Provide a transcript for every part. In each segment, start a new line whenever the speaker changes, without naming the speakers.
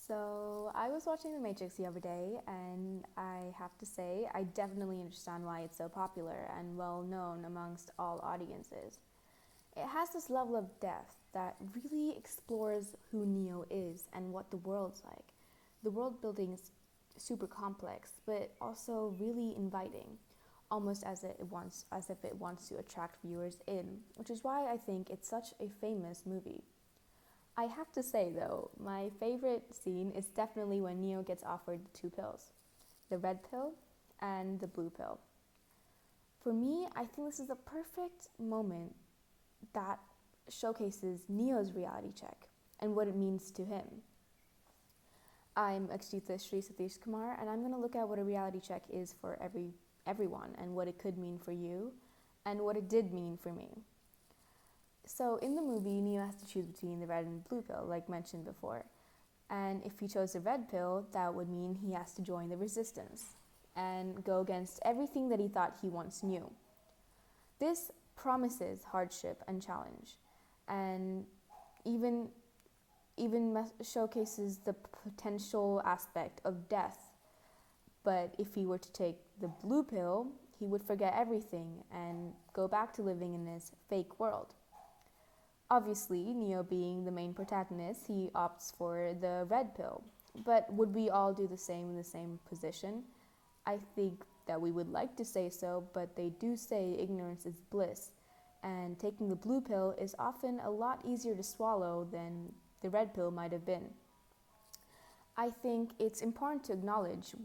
So I was watching The Matrix the other day, and I have to say, I definitely understand why it's so popular and well known amongst all audiences. It has this level of depth that really explores who Neo is and what the world's like. The world building is super complex, but also really inviting, almost as if it wants to attract viewers in, which is why I think it's such a famous movie. I have to say though, my favorite scene is definitely when Neo gets offered the two pills, the red pill and the blue pill. For me, I think this is the perfect moment that showcases Neo's reality check and what it means to him. I'm Akshitha Sathish Kumar, and I'm going to look at what a reality check is for everyone and what it could mean for you and what it did mean for me. So in the movie, Neo has to choose between the red and blue pill, like mentioned before. And if he chose the red pill, that would mean he has to join the resistance and go against everything that he thought he once knew. This promises hardship and challenge, and even showcases the potential aspect of death. But if he were to take the blue pill, he would forget everything and go back to living in this fake world. Obviously, Neo being the main protagonist, he opts for the red pill. But would we all do the same in the same position? I think that we would like to say so, but they do say ignorance is bliss, and taking the blue pill is often a lot easier to swallow than the red pill might have been. I think it's important to acknowledge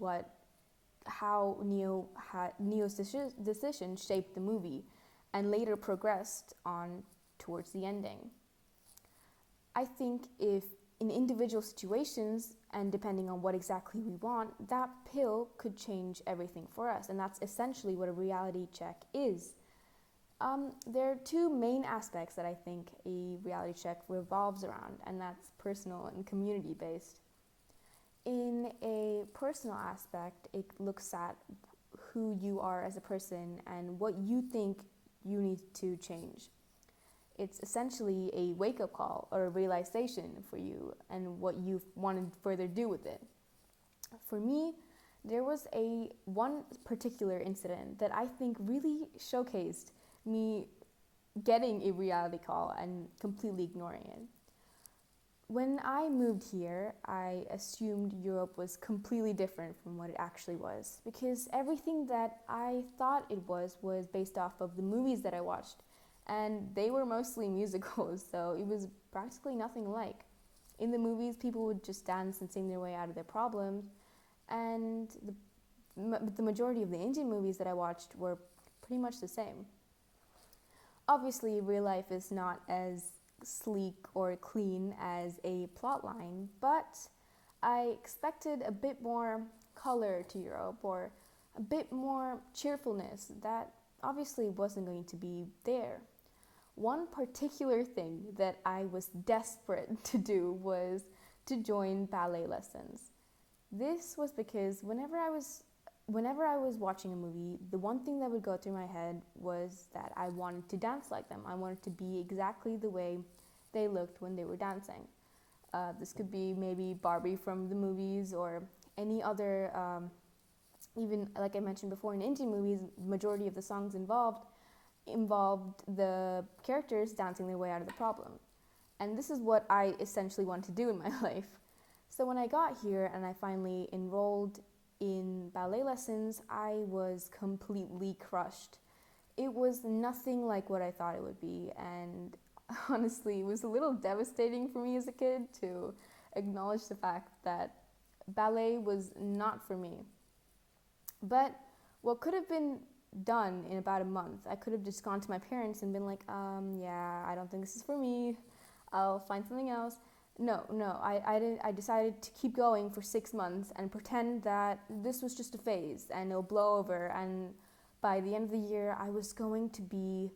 how Neo's decision shaped the movie and later progressed on towards the ending. I think if in individual situations and depending on what exactly we want, that pill could change everything for us, and that's essentially what a reality check is. There are two main aspects that I think a reality check revolves around, and that's personal and community based. In a personal aspect, it looks at who you are as a person and what you think you need to change. It's essentially a wake-up call or a realization for you and what you want to further do with it. For me, there was one particular incident that I think really showcased me getting a reality call and completely ignoring it. When I moved here, I assumed Europe was completely different from what it actually was, because everything that I thought it was based off of the movies that I watched, and they were mostly musicals, so it was practically nothing alike. In the movies, people would just dance and sing their way out of their problems, and the majority of the Indian movies that I watched were pretty much the same. Obviously, real life is not as sleek or clean as a plotline, but I expected a bit more color to Europe or a bit more cheerfulness that obviously wasn't going to be there. One particular thing that I was desperate to do was to join ballet lessons. This was because whenever I was watching a movie, the one thing that would go through my head was that I wanted to dance like them. I wanted to be exactly the way they looked when they were dancing. This could be maybe Barbie from the movies or any other, even like I mentioned before, in Indian movies, majority of the songs involved the characters dancing their way out of the problem. And this is what I essentially want to do in my life. So when I got here and I finally enrolled in ballet lessons, I was completely crushed. It was nothing like what I thought it would be, and honestly, it was a little devastating for me as a kid to acknowledge the fact that ballet was not for me. But what could have been done in about a month, I could have just gone to my parents and been like, yeah, I don't think this is for me. I'll find something else. No, I decided to keep going for 6 months and pretend that this was just a phase and it'll blow over, and by the end of the year, I was going to be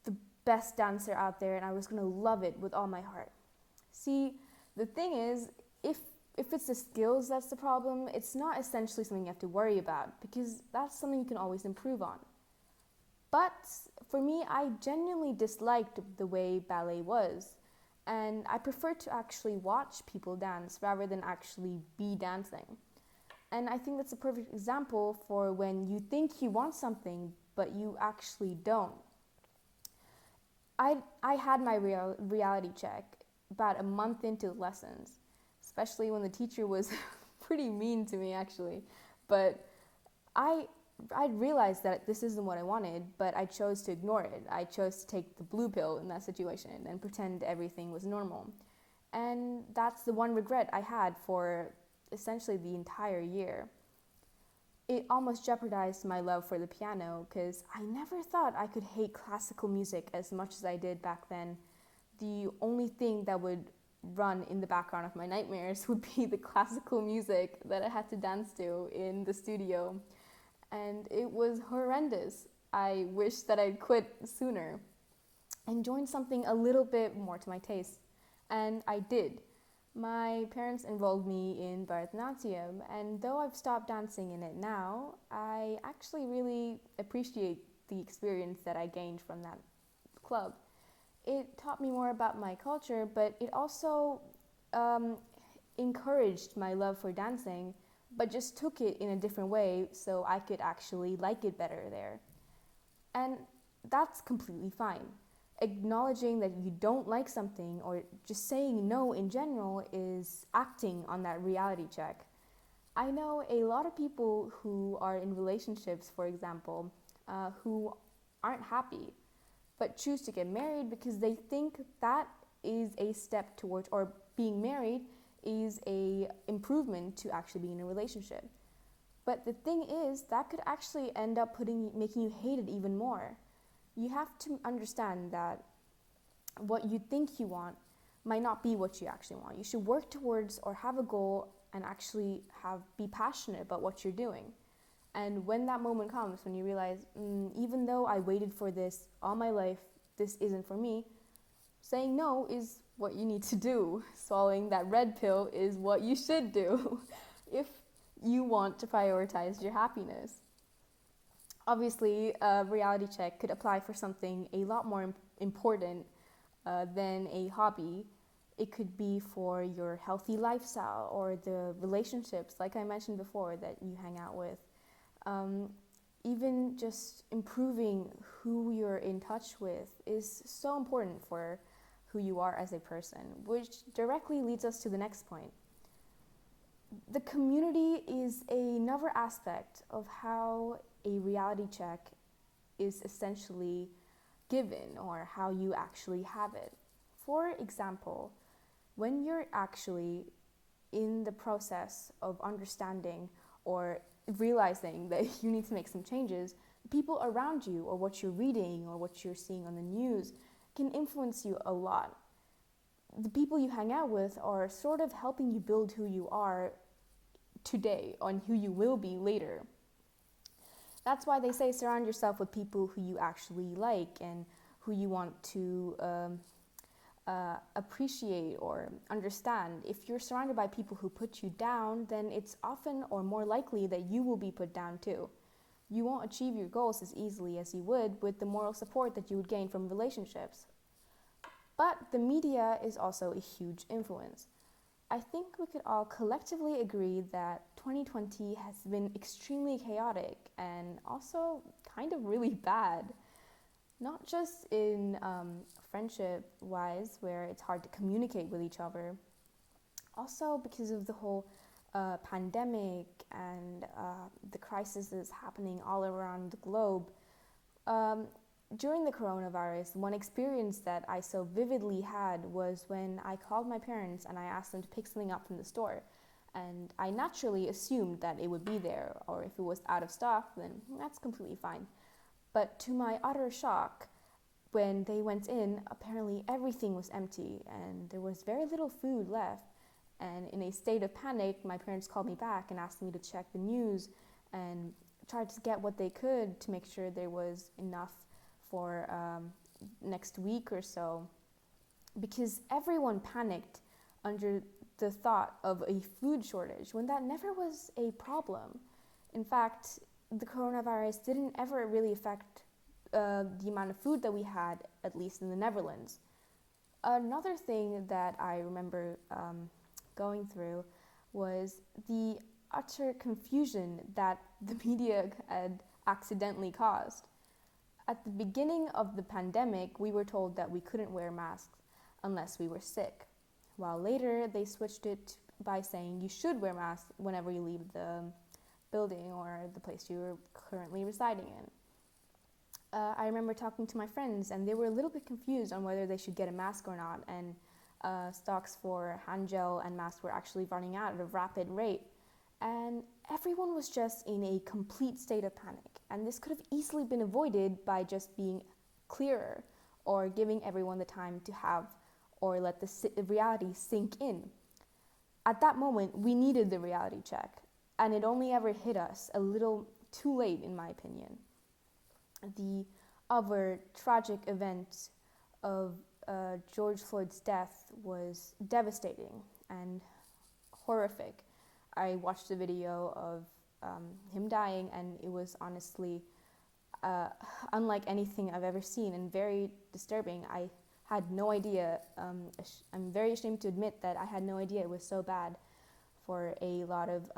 the best dancer out there and I was going to love it with all my heart. See, the thing is, if it's the skills that's the problem, it's not essentially something you have to worry about, because that's something you can always improve on. But for me, I genuinely disliked the way ballet was, And I prefer to actually watch people dance rather than actually be dancing. And I think that's a perfect example for when you think you want something, but you actually don't. I had my reality check about a month into lessons, especially when the teacher was pretty mean to me actually. But I realized that this isn't what I wanted, but I chose to ignore it. I chose to take the blue pill in that situation and pretend everything was normal. And that's the one regret I had for essentially the entire year. It almost jeopardized my love for the piano because I never thought I could hate classical music as much as I did back then. The only thing that would run in the background of my nightmares would be the classical music that I had to dance to in the studio. And it was horrendous. I wish that I'd quit sooner and joined something a little bit more to my taste. And I did. My parents enrolled me in Bharatanatyam, and though I've stopped dancing in it now, I actually really appreciate the experience that I gained from that club. It taught me more about my culture, but it also encouraged my love for dancing, but just took it in a different way so I could actually like it better there. And that's completely fine. Acknowledging that you don't like something or just saying no in general is acting on that reality check. I know a lot of people who are in relationships, for example, who aren't happy but choose to get married because they think that is a step towards, or being married is a improvement to actually being in a relationship. But the thing is, that could actually end up making you hate it even more. You have to understand that what you think you want might not be what you actually want. You should work towards or have a goal and actually be passionate about what you're doing. And when that moment comes, when you realize, even though I waited for this all my life, this isn't for me, saying no is what you need to do. Swallowing that red pill is what you should do if you want to prioritize your happiness. Obviously, a reality check could apply for something a lot more important than a hobby. It could be for your healthy lifestyle or the relationships, like I mentioned before, that you hang out with. Even just improving who you're in touch with is so important for who you are as a person, which directly leads us to the next point. The community is another aspect of how a reality check is essentially given or how you actually have it. For example, when you're actually in the process of understanding or realizing that you need to make some changes, the people around you or what you're reading or what you're seeing on the news can influence you a lot. The people you hang out with are sort of helping you build who you are today and who you will be later. That's why they say surround yourself with people who you actually like and who you want to appreciate or understand. If you're surrounded by people who put you down, then it's often or more likely that you will be put down too. You won't achieve your goals as easily as you would with the moral support that you would gain from relationships. But the media is also a huge influence. I think we could all collectively agree that 2020 has been extremely chaotic and also kind of really bad. Not just in friendship-wise, where it's hard to communicate with each other, also because of the whole pandemic and the crises happening all around the globe. During the coronavirus, one experience that I so vividly had was when I called my parents and I asked them to pick something up from the store. And I naturally assumed that it would be there, or if it was out of stock, then that's completely fine. But to my utter shock, when they went in, apparently everything was empty and there was very little food left. And in a state of panic, my parents called me back and asked me to check the news and tried to get what they could to make sure there was enough for next week or so. Because everyone panicked under the thought of a food shortage when that never was a problem. In fact, the coronavirus didn't ever really affect the amount of food that we had, at least in the Netherlands. Another thing that I remember going through was the utter confusion that the media had accidentally caused. At the beginning of the pandemic, we were told that we couldn't wear masks unless we were sick, while later they switched it by saying you should wear masks whenever you leave the building or the place you're currently residing in. I remember talking to my friends, and they were a little bit confused on whether they should get a mask or not, and stocks for hand gel and masks were actually running out at a rapid rate. And everyone was just in a complete state of panic, and this could have easily been avoided by just being clearer or giving everyone the time to have or let the reality sink in. At that moment, we needed the reality check, and it only ever hit us a little too late, in my opinion. The other tragic event of George Floyd's death was devastating and horrific. I watched a video of him dying, and it was honestly unlike anything I've ever seen and very disturbing. I had no idea. I'm very ashamed to admit that I had no idea it was so bad for a lot of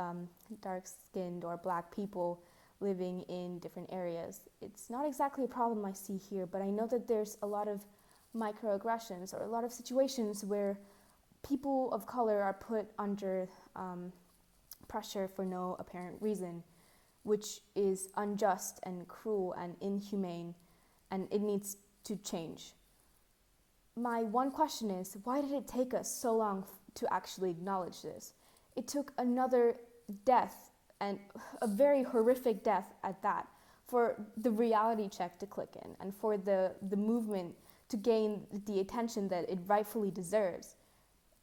dark-skinned or black people living in different areas. It's not exactly a problem I see here, but I know that there's a lot of microaggressions or a lot of situations where people of color are put under pressure for no apparent reason, which is unjust and cruel and inhumane, and it needs to change. My one question is, why did it take us so long to actually acknowledge this? It took another death, and a very horrific death at that, for the reality check to click in and for the movement to gain the attention that it rightfully deserves.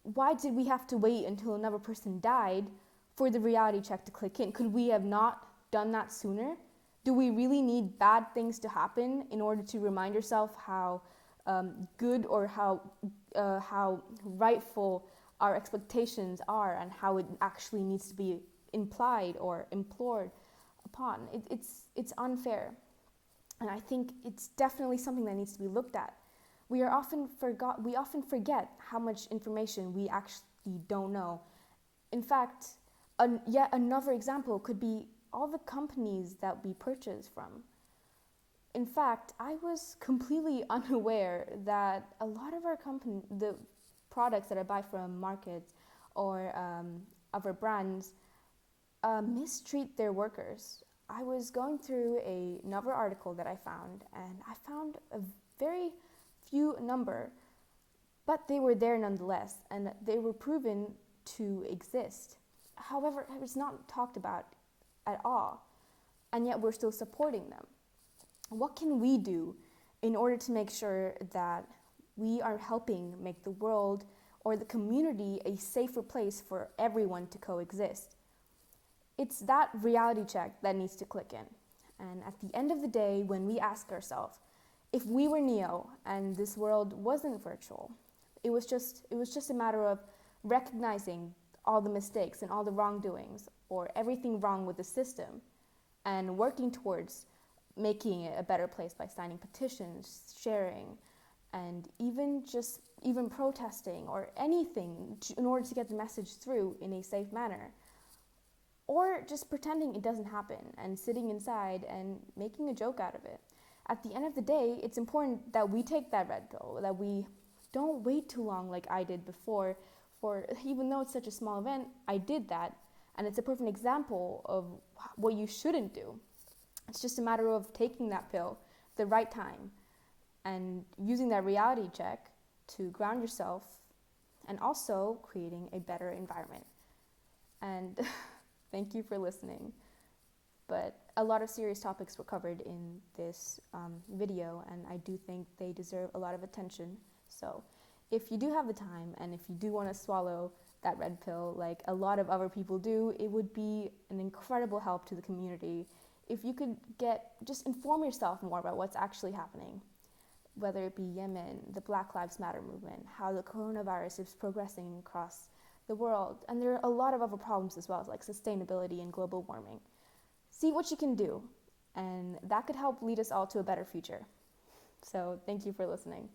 Why did we have to wait until another person died for the reality check to click in? Could we have not done that sooner? Do we really need bad things to happen in order to remind yourself how good or how rightful our expectations are and how it actually needs to be implied or implored upon? It's unfair, and I think it's definitely something that needs to be looked at. We often forget how much information we actually don't know. In fact, yet another example could be all the companies that we purchase from. In fact, I was completely unaware that a lot of the products that I buy from markets or other brands mistreat their workers. I was going through another article that I found, and I found a very few number, but they were there nonetheless, and they were proven to exist. However, it was not talked about at all, and yet we're still supporting them. What can we do in order to make sure that we are helping make the world or the community a safer place for everyone to coexist? It's that reality check that needs to click in. And at the end of the day, when we ask ourselves, if we were Neo and this world wasn't virtual, it was just a matter of recognizing all the mistakes and all the wrongdoings or everything wrong with the system and working towards making it a better place by signing petitions, sharing, and even protesting or anything in order to get the message through in a safe manner. Or just pretending it doesn't happen and sitting inside and making a joke out of it. At the end of the day, it's important that we take that red pill, that we don't wait too long like I did before. Even though it's such a small event, I did that, and it's a perfect example of what you shouldn't do. It's just a matter of taking that pill at the right time and using that reality check to ground yourself and also creating a better environment. And thank you for listening. But a lot of serious topics were covered in this video, and I do think they deserve a lot of attention. So if you do have the time and if you do want to swallow that red pill like a lot of other people do, it would be an incredible help to the community if you could just inform yourself more about what's actually happening, whether it be Yemen, the Black Lives Matter movement, how the coronavirus is progressing across the world. And there are a lot of other problems as well, like sustainability and global warming. See what you can do, and that could help lead us all to a better future. So thank you for listening.